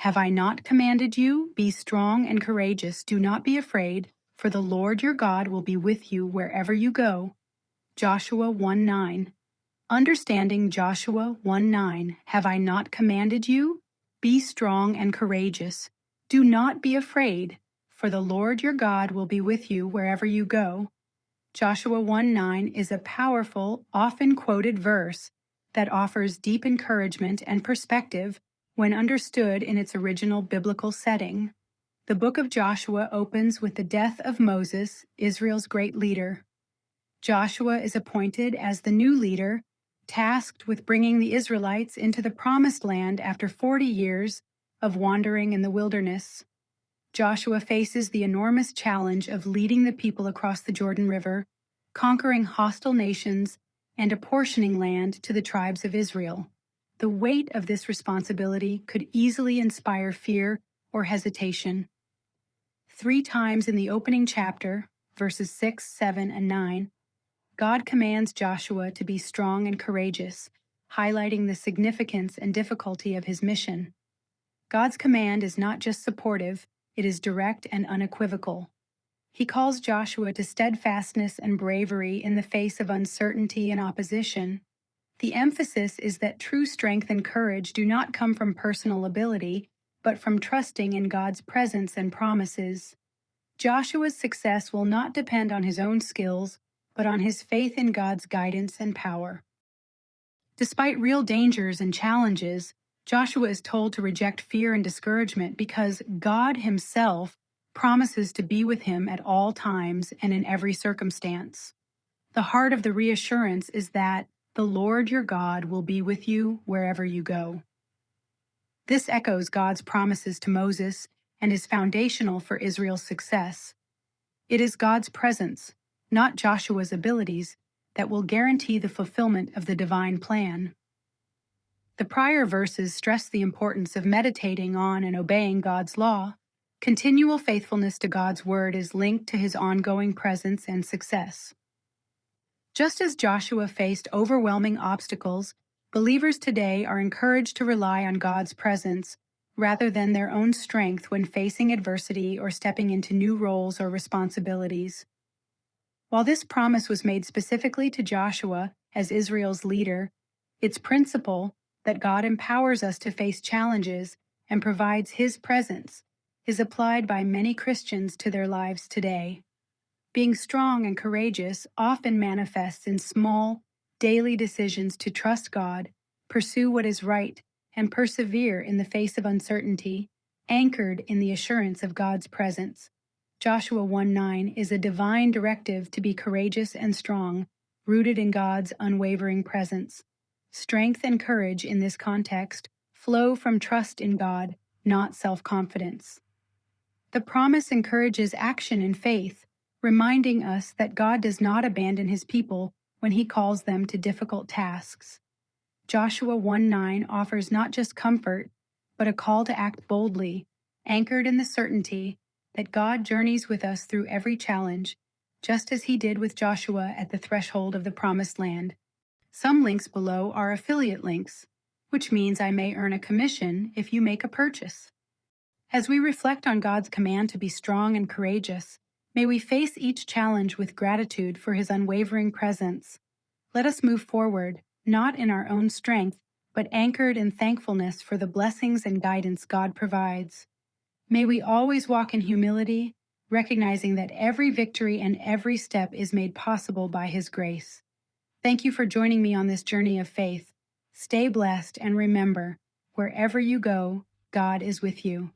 Have I not commanded you? Be strong and courageous. Do not be afraid, for the Lord your God will be with you wherever you go. Joshua 1:9. Understanding Joshua 1:9. Have I not commanded you? Be strong and courageous. Do not be afraid, for the Lord your God will be with you wherever you go. Joshua 1:9 is a powerful, often quoted verse that offers deep encouragement and perspective when understood in its original biblical setting. The book of Joshua opens with the death of Moses, Israel's great leader. Joshua is appointed as the new leader, tasked with bringing the Israelites into the promised land after 40 years of wandering in the wilderness. Joshua faces the enormous challenge of leading the people across the Jordan River, conquering hostile nations, and apportioning land to the tribes of Israel. The weight of this responsibility could easily inspire fear or hesitation. 3 times in the opening chapter, verses 6, 7, and 9, God commands Joshua to be strong and courageous, highlighting the significance and difficulty of his mission. God's command is not just supportive, it is direct and unequivocal. He calls Joshua to steadfastness and bravery in the face of uncertainty and opposition. The emphasis is that true strength and courage do not come from personal ability, but from trusting in God's presence and promises. Joshua's success will not depend on his own skills, but on his faith in God's guidance and power. Despite real dangers and challenges, Joshua is told to reject fear and discouragement because God himself promises to be with him at all times and in every circumstance. The heart of the reassurance is that the Lord your God will be with you wherever you go. This echoes God's promises to Moses and is foundational for Israel's success. It is God's presence, not Joshua's abilities, that will guarantee the fulfillment of the divine plan. The prior verses stress the importance of meditating on and obeying God's law. Continual faithfulness to God's word is linked to his ongoing presence and success. Just as Joshua faced overwhelming obstacles, believers today are encouraged to rely on God's presence rather than their own strength when facing adversity or stepping into new roles or responsibilities. While this promise was made specifically to Joshua as Israel's leader, its principle that God empowers us to face challenges and provides his presence is applied by many Christians to their lives today. Being strong and courageous often manifests in small, daily decisions to trust God, pursue what is right, and persevere in the face of uncertainty, anchored in the assurance of God's presence. Joshua 1:9 is a divine directive to be courageous and strong, rooted in God's unwavering presence. Strength and courage in this context flow from trust in God, not self-confidence. The promise encourages action in faith, reminding us that God does not abandon his people when he calls them to difficult tasks. Joshua 1:9 offers not just comfort, but a call to act boldly, anchored in the certainty that God journeys with us through every challenge, just as he did with Joshua at the threshold of the Promised Land. Some links below are affiliate links, which means I may earn a commission if you make a purchase. As we reflect on God's command to be strong and courageous, may we face each challenge with gratitude for his unwavering presence. Let us move forward, not in our own strength, but anchored in thankfulness for the blessings and guidance God provides. May we always walk in humility, recognizing that every victory and every step is made possible by his grace. Thank you for joining me on this journey of faith. Stay blessed and remember, wherever you go, God is with you.